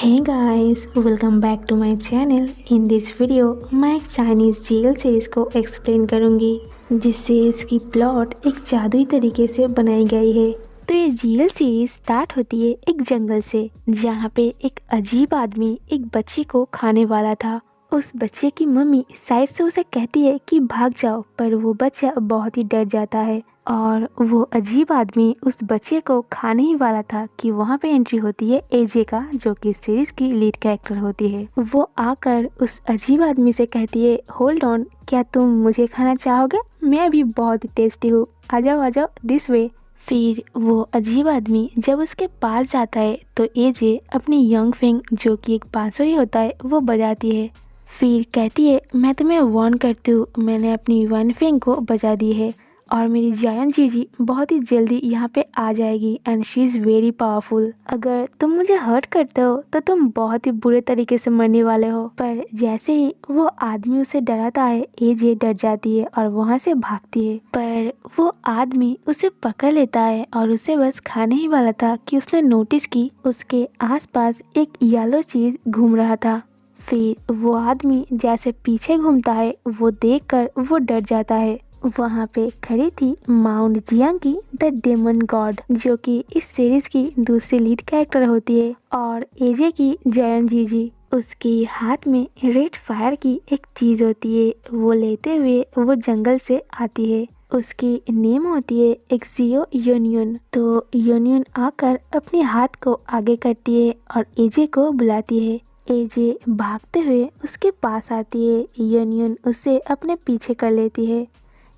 Hey guys, welcome back to my channel. In this video मैं एक Chinese jail series को explain करूँगी जिस सीरीज़ की प्लॉट एक जादुई तरीके से बनाई गई है। तो ये जेल सीरीज़ स्टार्ट होती है एक जंगल से जहाँ पे एक अजीब आदमी एक बच्चे को खाने वाला था। उस बच्चे की मम्मी साइड से उसे कहती है कि भाग जाओ, पर वो बच्चा बहुत ही डर जाता है और वो अजीब आदमी उस बच्चे को खाने ही वाला था कि वहाँ पे एंट्री होती है एजे का, जो कि सीरीज की लीड कैरेक्टर होती है। वो आकर उस अजीब आदमी से कहती है, होल्ड ऑन, क्या तुम मुझे खाना चाहोगे? मैं भी बहुत ही टेस्टी हूँ, आ जाओ दिस वे। फिर वो अजीब आदमी जब उसके पास जाता है तो एजे अपनी यंग फिंग, जो कि एक बांसुरी होता है, वो बजाती है। फिर कहती है, मैं तुम्हें वार्न करती हूँ, मैंने अपनी वन फिंग को बजा दी है और मेरी जायंट जीजी बहुत ही जल्दी यहाँ पे आ जाएगी and she is very powerful. अगर तुम मुझे हर्ट करते हो तो तुम बहुत ही बुरे तरीके से मरने वाले हो। पर जैसे ही वो आदमी उसे डराता है, एजे डर जाती है और वहाँ से भागती है। पर वो आदमी उसे पकड़ लेता है और उसे बस खाने ही वाला था कि उसने नोटिस की उसके आसपास एक येलो चीज़ घूम रहा था। फिर वो आदमी जैसे पीछे घूमता है वो देखकर वो डर जाता है। वहाँ पे खड़ी थी माउंट जियांग की द डेमन गॉड, जो कि इस सीरीज की दूसरी लीड कैरेक्टर होती है, और एजे की जयन जीजी। उसके हाथ में रेड फायर की एक चीज होती है, वो लेते हुए वो जंगल से आती है। उसकी नेम होती है एक्सियो यूनियन। तो यूनियन आकर अपने हाथ को आगे करती है और एजे को बुलाती है। एजे भागते हुए उसके पास आती है। यूनियन उसे अपने पीछे कर लेती है।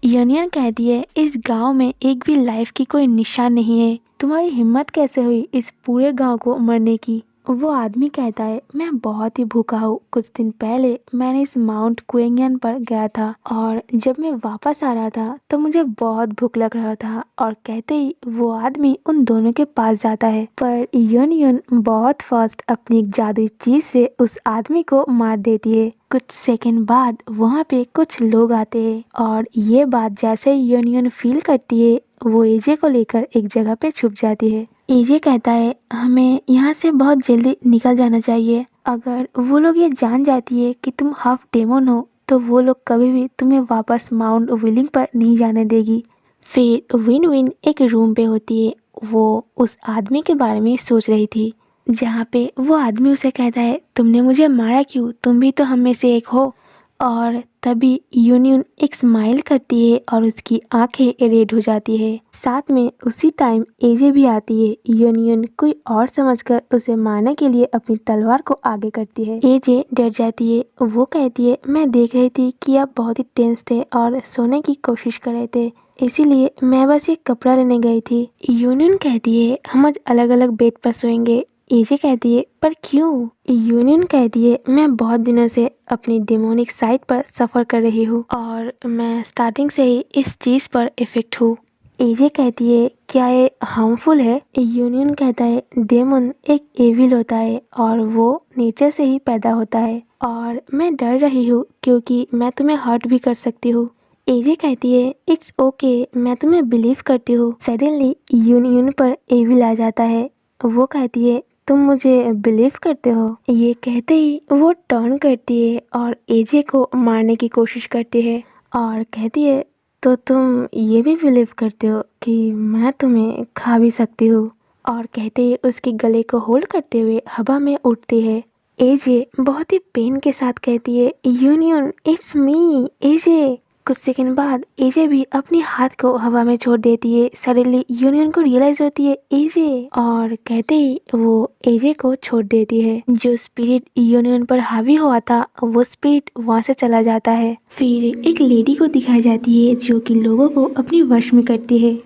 यूनियन कहती है, इस गांव में एक भी लाइफ की कोई निशान नहीं है, तुम्हारी हिम्मत कैसे हुई इस पूरे गांव को मरने की? वो आदमी कहता है, मैं बहुत ही भूखा हूँ, कुछ दिन पहले मैंने इस माउंट कुएंगन पर गया था और जब मैं वापस आ रहा था तो मुझे बहुत भूख लग रहा था। और कहते ही वो आदमी उन दोनों के पास जाता है, पर यूनियन बहुत फास्ट अपनी एक जादुई चीज से उस आदमी को मार देती है। कुछ सेकंड बाद वहाँ पे कुछ लोग आते हैं और ये बात जैसे यूनियन फील करती है वो एजे को लेकर एक जगह पे छुप जाती है। एजे कहता है, हमें यहाँ से बहुत जल्दी निकल जाना चाहिए। अगर वो लोग ये जान जाती है कि तुम हाफ डेमन हो तो वो लोग कभी भी तुम्हें वापस माउंट विलिंग पर नहीं जाने देगी। फिर विन विन एक रूम पे होती है। वो उस आदमी के बारे में सोच रही थी जहाँ पे वो आदमी उसे कहता है, तुमने मुझे मारा क्यों, तुम भी तो हम में से एक हो। और तभी यूनियन एक स्माइल करती है और उसकी आंखें रेड हो जाती है। साथ में उसी टाइम एजे भी आती है। यूनियन कोई और समझकर उसे मारने के लिए अपनी तलवार को आगे करती है। एजे डर जाती है। वो कहती है, मैं देख रही थी कि आप बहुत ही टेंस थे और सोने की कोशिश कर रहे थे, इसीलिए मैं बस एक कपड़ा लेने गई थी। यूनियन कहती है, हम आज अलग अलग बेड पर सोएंगे। एजे कहती है, पर क्यों? यूनियन कहती है, मैं बहुत दिनों से अपनी डेमोनिक साइड पर सफ़र कर रही हूँ और मैं स्टार्टिंग से ही इस चीज़ पर इफेक्ट हूँ। एजे कहती है, क्या ये हार्मफुल है? यूनियन कहता है, डेमन एक एविल होता है और वो नेचर से ही पैदा होता है और मैं डर रही हूँ क्योंकि मैं तुम्हें हर्ट भी कर सकती हूँ। एजे कहती है, इट्स ओके, मैं तुम्हें बिलीव करती हूँ। सडनली यूनियन पर एविल आ जाता है। वो कहती है, तुम मुझे बिलीव करते हो? ये कहते ही वो टर्न करती है और एजे को मारने की कोशिश करती है और कहती है, तो तुम ये भी बिलीव करते हो कि मैं तुम्हें खा भी सकती हूँ? और कहते ही उसके गले को होल्ड करते हुए हवा में उड़ती है। एजे बहुत ही पेन के साथ कहती है, यूनियन इट्स मी एजे। कुछ सेकंड बाद एजे भी अपनी हाथ को हवा में छोड़ देती है। सडनली यूनियन को रियलाइज होती है एजे, और कहते ही वो एजे को छोड़ देती है। जो स्पिरिट यूनियन पर हावी हुआ था वो स्पिरिट वहाँ से चला जाता है। फिर एक लेडी को दिखाई जाती है जो कि लोगों को अपनी वश में करती है।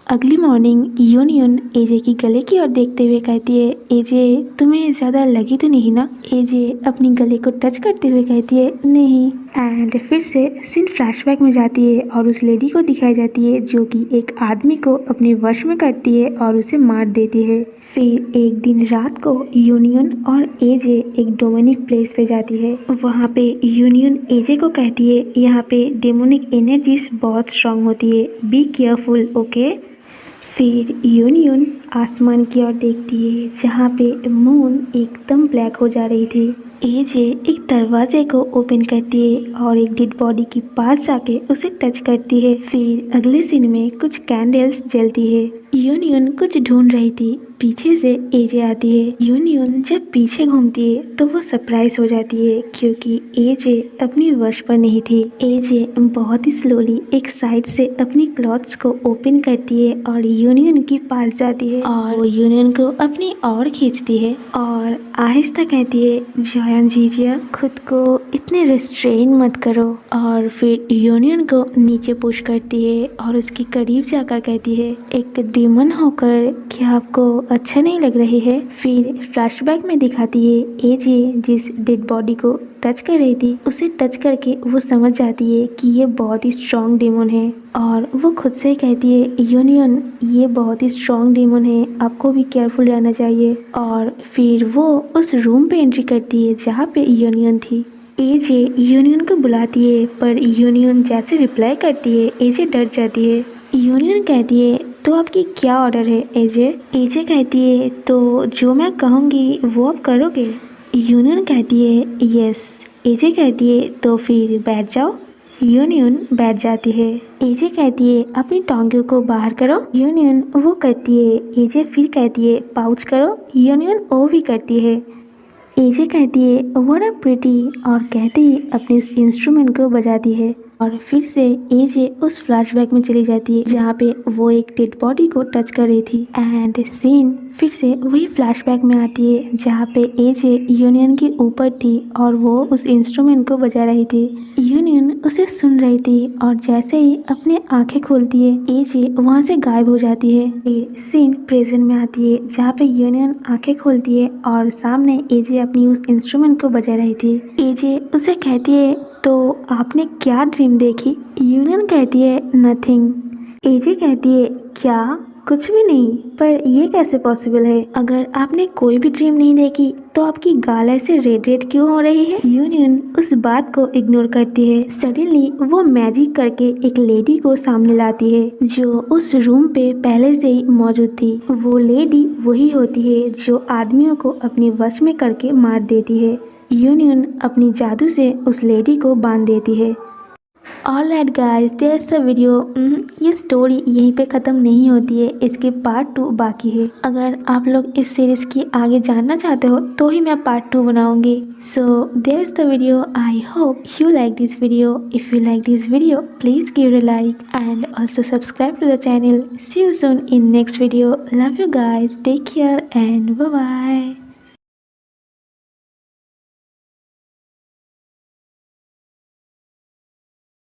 अगली मॉर्निंग यूनियन एजे की गले की ओर देखते हुए कहती है, एजे तुम्हें ज़्यादा लगी तो नहीं ना? एजे अपनी गले को टच करते हुए कहती है, नहीं। एंड फिर से सीन फ्लैशबैक में जाती है और उस लेडी को दिखाई जाती है जो कि एक आदमी को अपने वश में करती है और उसे मार देती है। फिर एक दिन रात को यूनियन और एजे एक डेमोनिक प्लेस पे जाती है। वहाँ पे यूनियन एजे को कहती है, यहाँ पे डेमोनिक एनर्जीज बहुत स्ट्रांग होती है, बी केयरफुल, ओके। फिर यूनियन आसमान की ओर देखती है जहाँ पे मून एकदम ब्लैक हो जा रही थी। एजे एक दरवाजे को ओपन करती है और एक डेड बॉडी के पास जाके उसे टच करती है। फिर अगले सीन में कुछ कैंडल्स जलती है। यूनियन कुछ ढूंढ रही थी, पीछे से एजे आती है। यूनियन जब पीछे घूमती है तो वो सरप्राइज हो जाती है क्योंकि एजे अपनी वश पर नहीं थी। एजे बहुत ही स्लोली एक साइड से अपनी क्लॉथ्स को ओपन करती है और यूनियन के पास जाती है और वो यूनियन को अपनी ओर खींचती है और आहिस्ता कहती है, जॉयन जीजिया, खुद को इतने रिस्ट्रेन मत करो। और फिर यूनियन को नीचे पुश करती है और उसके करीब जाकर कहती है, एक डीमन होकर क्या आपको अच्छा नहीं लग रही है। फिर फ्लैशबैक में दिखाती है एजे जिस डेड बॉडी को टच कर रही थी, उसे टच करके वो समझ जाती है कि ये बहुत ही स्ट्रॉन्ग डीमन है और वो खुद से कहती है, यूनियन ये बहुत ही स्ट्रॉन्ग डीमन है, आपको भी केयरफुल रहना चाहिए। और फिर वो उस रूम पे एंट्री करती है जहाँ पे यूनियन थी। एजे यूनियन को बुलाती है पर यूनियन जैसे रिप्लाई करती है एजे डर जाती है। यूनियन कहती है, तो आपकी क्या ऑर्डर है एजे? एजे कहती है, तो जो मैं कहूँगी वो आप करोगे? यूनियन कहती है यस। एजे कहती है तो फिर बैठ जाओ। यूनियन बैठ जाती है। एजे कहती है अपनी टांगों को बाहर करो। यूनियन वो करती है। एजे फिर कहती है पाउच करो। यूनियन वो भी करती है। एजे कहती है व्हाट अ प्रिटी और कहते ही अपने उस इंस्ट्रूमेंट को बजाती है और फिर से एजे उस फ्लैशबैक में चली जाती है जहाँ पे वो एक डेड बॉडी को टच कर रही थी एंड सीन फिर से वही फ्लैशबैक में आती है जहाँ पे एजे यूनियन के ऊपर थी और वो उस इंस्ट्रूमेंट को बजा रही थी। यूनियन उसे सुन रही थी और जैसे ही अपने आंखें खोलती है एजे वहाँ से गायब हो जाती है। फिर सीन प्रेजेंट में आती है जहाँ पे यूनियन आंखें खोलती है और सामने एजे अपनी उस इंस्ट्रूमेंट को बजा रही थी। एजे उसे कहती है तो आपने क्या ड्रीम देखी? यूनियन कहती है नथिंग। एजे कहती है क्या? कुछ भी नहीं। पर ये कैसे पॉसिबल है? अगर आपने कोई भी ड्रीम नहीं देखी तो आपकी गाल ऐसे रेड रेड क्यों हो रही है? यूनियन उस बात को इग्नोर करती है। सडनली वो मैजिक करके एक लेडी को सामने लाती है जो उस रूम पे पहले से ही मौजूद थी। वो लेडी वही होती है जो आदमियों को अपने वश में करके मार देती है। यूनियन अपनी जादू से उस लेडी को बांध देती है। Alright guys, that's the video. ये स्टोरी यहीं पे ख़त्म नहीं होती है, इसके पार्ट 2 बाकी है। अगर आप लोग इस सीरीज़ की आगे जानना चाहते हो तो ही मैं पार्ट 2 बनाऊंगी। So that's the video. I hope you like this video. If you like this video please give it a like and also subscribe to the channel. See you soon in next video. Love you guys, take care and bye bye.